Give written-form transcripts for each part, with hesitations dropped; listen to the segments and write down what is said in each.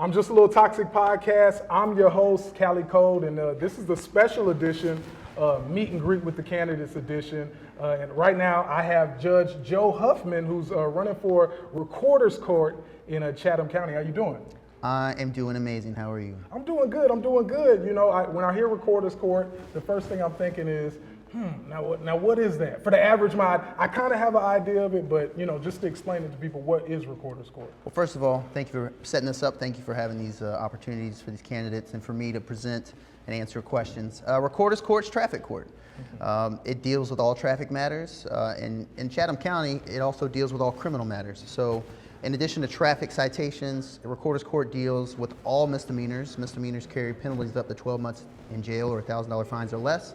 I'm Just a Little Toxic Podcast. I'm your host, Kold, and this is the special edition, Meet and Greet with the Candidates edition. And right now I have Judge Joe Huffman, who's running for Recorder's Court in Chatham County. How you doing? I am doing amazing. How are you? I'm doing good. You know, when I hear Recorder's Court, the first thing I'm thinking is, now what is that? For the average mind, I kind of have an idea of it, but you know, just to explain it to people, what is Recorder's Court? Well, first of all, thank you for setting this up. Thank you for having these opportunities for these candidates and for me to present and answer questions. Recorder's Court's traffic court. It deals with all traffic matters. In Chatham County, it also deals with all criminal matters. So in addition to traffic citations, the Recorder's Court deals with all misdemeanors. Misdemeanors carry penalties up to 12 months in jail or $1,000 fines or less.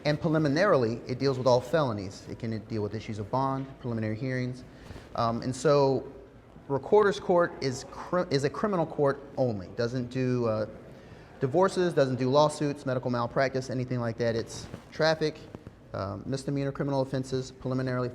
And preliminarily, it deals with all felonies. It can deal with issues of bond, preliminary hearings. And so Recorder's Court is a criminal court only. Doesn't do divorces, doesn't do lawsuits, medical malpractice, anything like that. It's traffic, misdemeanor criminal offenses, preliminarily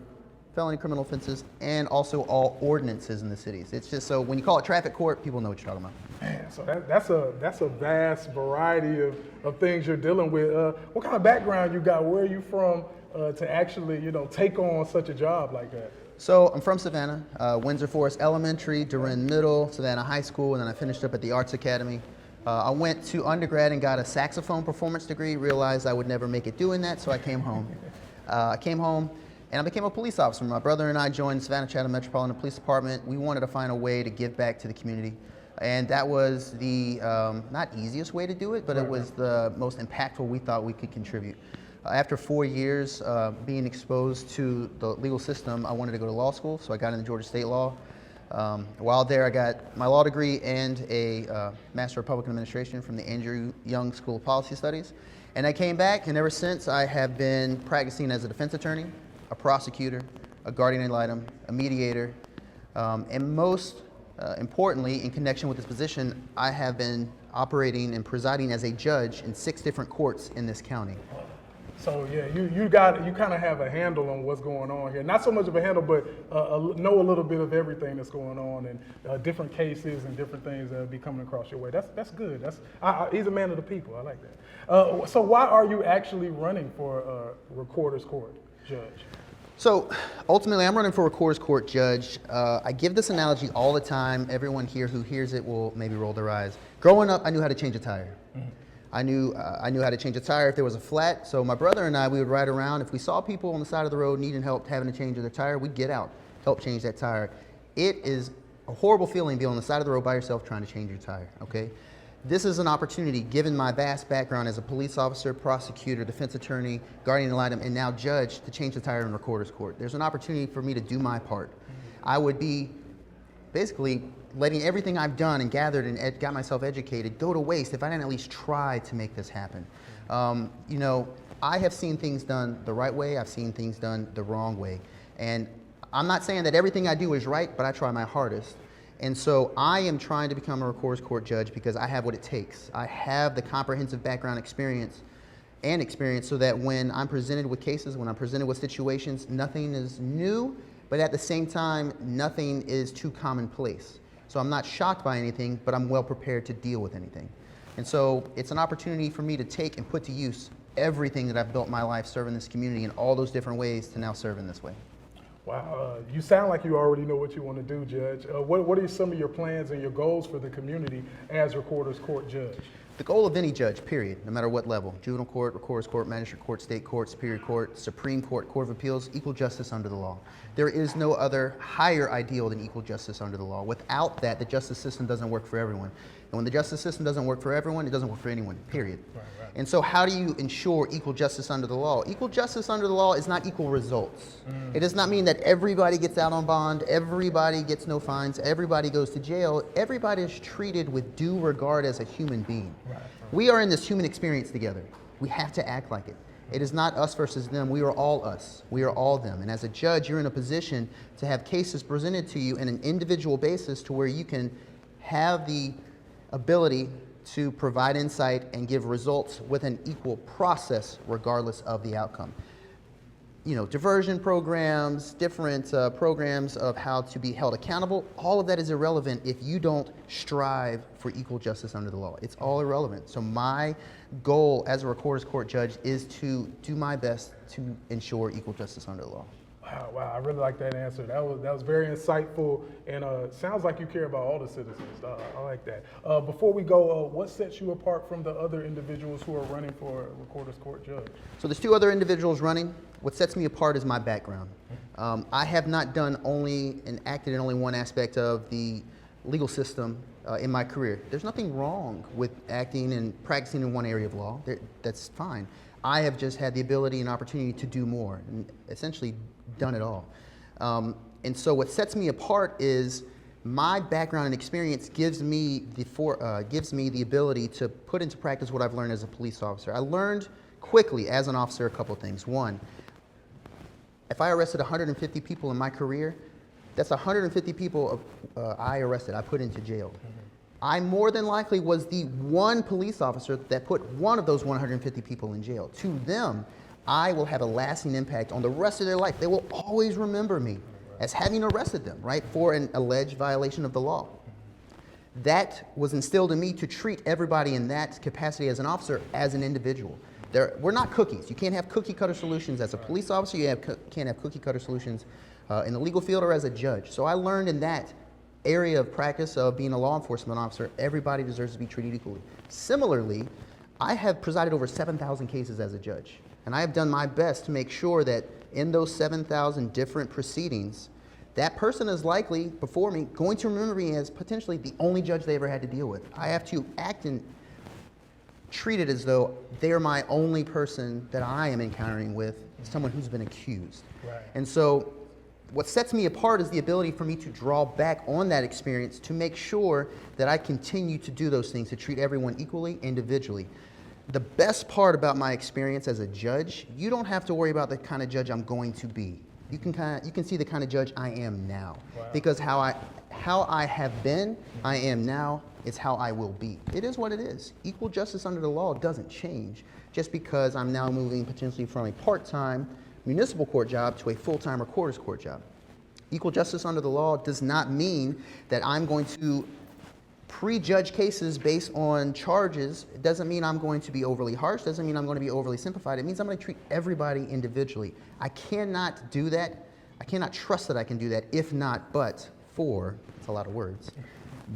felony criminal offenses, and also all ordinances in the cities. It's just so when you call it traffic court, people know what you're talking about. Man, so that's a vast variety of things you're dealing with. What kind of background you got? Where are you from to actually, you know, take on such a job like that? So I'm from Savannah, Windsor Forest Elementary, Durin Middle, Savannah High School, and then I finished up at the Arts Academy. I went to undergrad and got a saxophone performance degree, realized I would never make it doing that, so I came home. And I became a police officer. My brother and I joined Savannah Chatham Metropolitan Police Department. We wanted to find a way to give back to the community. And that was the, not easiest way to do it, but it was the most impactful we thought we could contribute. After 4 years being exposed to the legal system, I wanted to go to law school, so I got into Georgia State Law. While there, I got my law degree and a Master of Public Administration from the Andrew Young School of Policy Studies. And I came back, and ever since I have been practicing as a defense attorney, a prosecutor, a guardian ad litem, a mediator, and most importantly, in connection with this position, I have been operating and presiding as a judge in 6 different courts in this county. So yeah, you kind of have a handle on what's going on here. Not so much of a handle, but know a little bit of everything that's going on and different cases and different things that will be coming across your way. That's good. He's a man of the people. I like that. So why are you actually running for Recorder's Court judge? So ultimately, I'm running for Recorder's Court judge. I give this analogy all the time. Everyone here who hears it will maybe roll their eyes. Growing up, I knew how to change a tire. Mm-hmm. I knew how to change a tire if there was a flat. So my brother and I, we would ride around. If we saw people on the side of the road needing help, having to change their tire, we'd get out, help change that tire. It is a horrible feeling to be on the side of the road by yourself trying to change your tire, okay? This is an opportunity, given my vast background as a police officer, prosecutor, defense attorney, guardian ad litem, and now judge, to change the tire in Recorder's Court. There's an opportunity for me to do my part. I would be basically letting everything I've done and gathered and got myself educated go to waste if I didn't at least try to make this happen. You know, I have seen things done the right way, I've seen things done the wrong way. And I'm not saying that everything I do is right, but I try my hardest. And so I am trying to become a Recorder's Court judge because I have what it takes. I have the comprehensive background experience so that when I'm presented with cases, when I'm presented with situations, nothing is new, but at the same time, nothing is too commonplace. So I'm not shocked by anything, but I'm well prepared to deal with anything. And so it's an opportunity for me to take and put to use everything that I've built my life serving this community in all those different ways to now serve in this way. Wow, you sound like you already know what you want to do, Judge. What are some of your plans and your goals for the community as Recorder's Court judge? The goal of any judge, period, no matter what level, juvenile court, Recorder's Court, magistrate court, state court, superior court, Supreme Court, Court of Appeals, equal justice under the law. There is no other higher ideal than equal justice under the law. Without that, the justice system doesn't work for everyone. And when the justice system doesn't work for everyone, it doesn't work for anyone, period. Right. And so how do you ensure equal justice under the law? Equal justice under the law is not equal results. It does not mean that everybody gets out on bond, everybody gets no fines, everybody goes to jail. Everybody is treated with due regard as a human being. Right. We are in this human experience together. We have to act like it. It is not us versus them. We are all us. We are all them. And as a judge, you're in a position to have cases presented to you on an individual basis to where you can have the ability to provide insight and give results with an equal process regardless of the outcome. diversion programs, different programs of how to be held accountable. All of that is irrelevant if you don't strive for equal justice under the law. It's all irrelevant. So my goal as a Recorder's Court judge is to do my best to ensure equal justice under the law. Wow, I really like that answer. That was very insightful, and sounds like you care about all the citizens. I like that. Before we go, what sets you apart from the other individuals who are running for Recorder's Court judge? So there's two other individuals running. What sets me apart is my background. I have not done only and acted in only one aspect of the legal system in my career. There's nothing wrong with acting and practicing in one area of law. That's fine. I have just had the ability and opportunity to do more, and essentially done it all. And so what sets me apart is my background and experience gives me the ability to put into practice what I've learned as a police officer. I learned quickly as an officer a couple of things. One, if I arrested 150 people in my career, that's 150 people I arrested, I put into jail. I more than likely was the one police officer that put one of those 150 people in jail. To them, I will have a lasting impact on the rest of their life. They will always remember me as having arrested them, right, for an alleged violation of the law. That was instilled in me to treat everybody in that capacity as an officer as an individual. We're not cookies. You can't have cookie cutter solutions as a police officer. You can't have cookie cutter solutions in the legal field or as a judge. So I learned in that area of practice of being a law enforcement officer, everybody deserves to be treated equally. Similarly, I have presided over 7,000 cases as a judge, and I have done my best to make sure that in those 7,000 different proceedings, that person is likely, before me, going to remember me as potentially the only judge they ever had to deal with. I have to act and treat it as though they're my only person that I am encountering with, someone who's been accused. Right. And so what sets me apart is the ability for me to draw back on that experience to make sure that I continue to do those things, to treat everyone equally, individually. The best part about my experience as a judge, you don't have to worry about the kind of judge I'm going to be. You can see the kind of judge I am now. Wow. Because how I have been, I am now, it's how I will be. It is what it is. Equal justice under the law doesn't change just because I'm now moving potentially from a part-time municipal court job to a full-time Recorder's Court job. Equal justice under the law does not mean that I'm going to prejudge cases based on charges. It doesn't mean I'm going to be overly harsh. Doesn't mean I'm going to be overly simplified. It means I'm going to treat everybody individually. I cannot do that. I cannot trust that I can do that if not but for, it's a lot of words,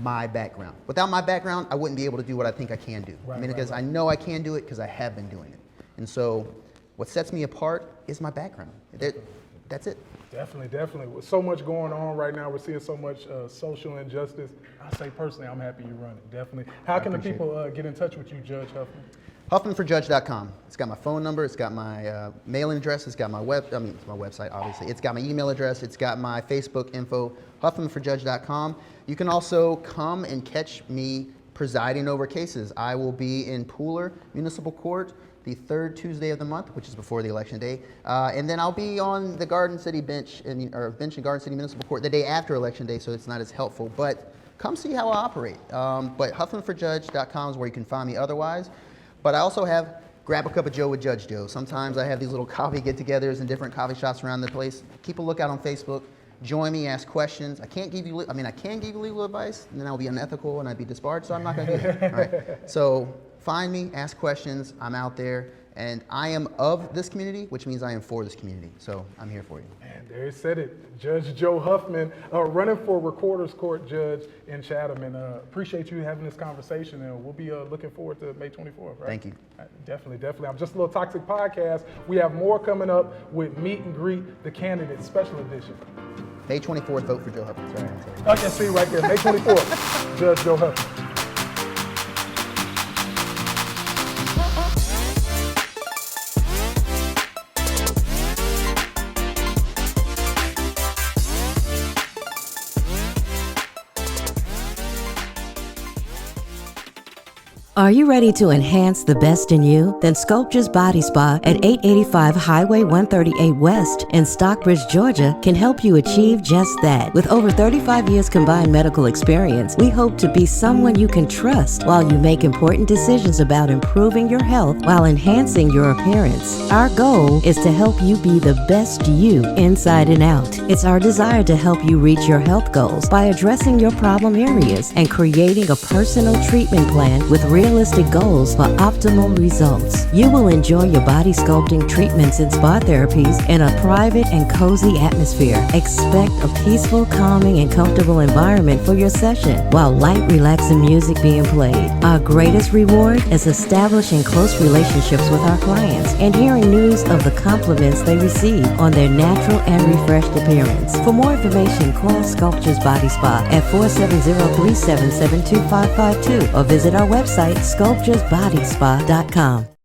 my background. Without my background, I wouldn't be able to do what I think I can do. Because I know I can do it because I have been doing it. And so what sets me apart is my background. That's it. Definitely. With so much going on right now, we're seeing so much social injustice. I say personally, I'm happy you're running. Definitely. How can the people get in touch with you, Judge Huffman? HuffmanForJudge.com. It's got my phone number. It's got my mailing address. It's got my it's my website, obviously. It's got my email address. It's got my Facebook info. HuffmanForJudge.com. You can also come and catch me presiding over cases. I will be in Pooler Municipal Court the third Tuesday of the month, which is before the election day. And then I'll be on the Garden City bench, bench in Garden City Municipal Court the day after election day, so it's not as helpful. But come see how I operate. But HuffmanForJudge.com is where you can find me otherwise. But I also have Grab a Cup of Joe with Judge Joe. Sometimes I have these little coffee get-togethers in different coffee shops around the place. Keep a lookout on Facebook. Join me, ask questions. I can give you legal advice, and then I'll be unethical and I'd be disbarred, so I'm not gonna do that. All right. So find me, ask questions. I'm out there, and I am of this community, which means I am for this community. So I'm here for you. Man, there you said it. Judge Joe Huffman, running for Recorder's Court judge in Chatham, and appreciate you having this conversation, and we'll be looking forward to May 24th, right? Thank you. Definitely. I'm Just a Little Toxic Podcast. We have more coming up with Meet and Greet the Candidates Special Edition. May 24th, vote for Joe Huffman. Sorry, I can see right there, May 24th, Judge Joe Huffman. Are you ready to enhance the best in you? Then Sculpture's Body Spa at 885 Highway 138 West in Stockbridge, Georgia can help you achieve just that. With over 35 years combined medical experience, we hope to be someone you can trust while you make important decisions about improving your health while enhancing your appearance. Our goal is to help you be the best you inside and out. It's our desire to help you reach your health goals by addressing your problem areas and creating a personal treatment plan with realistic goals for optimal results. You will enjoy your body sculpting treatments and spa therapies in a private and cozy atmosphere. Expect a peaceful, calming, and comfortable environment for your session while light, relaxing music being played. Our greatest reward is establishing close relationships with our clients and hearing news of the compliments they receive on their natural and refreshed appearance. For more information, call Sculpture's Body Spa at 470-377-2552 or visit our website, sculpturesbodyspa.com.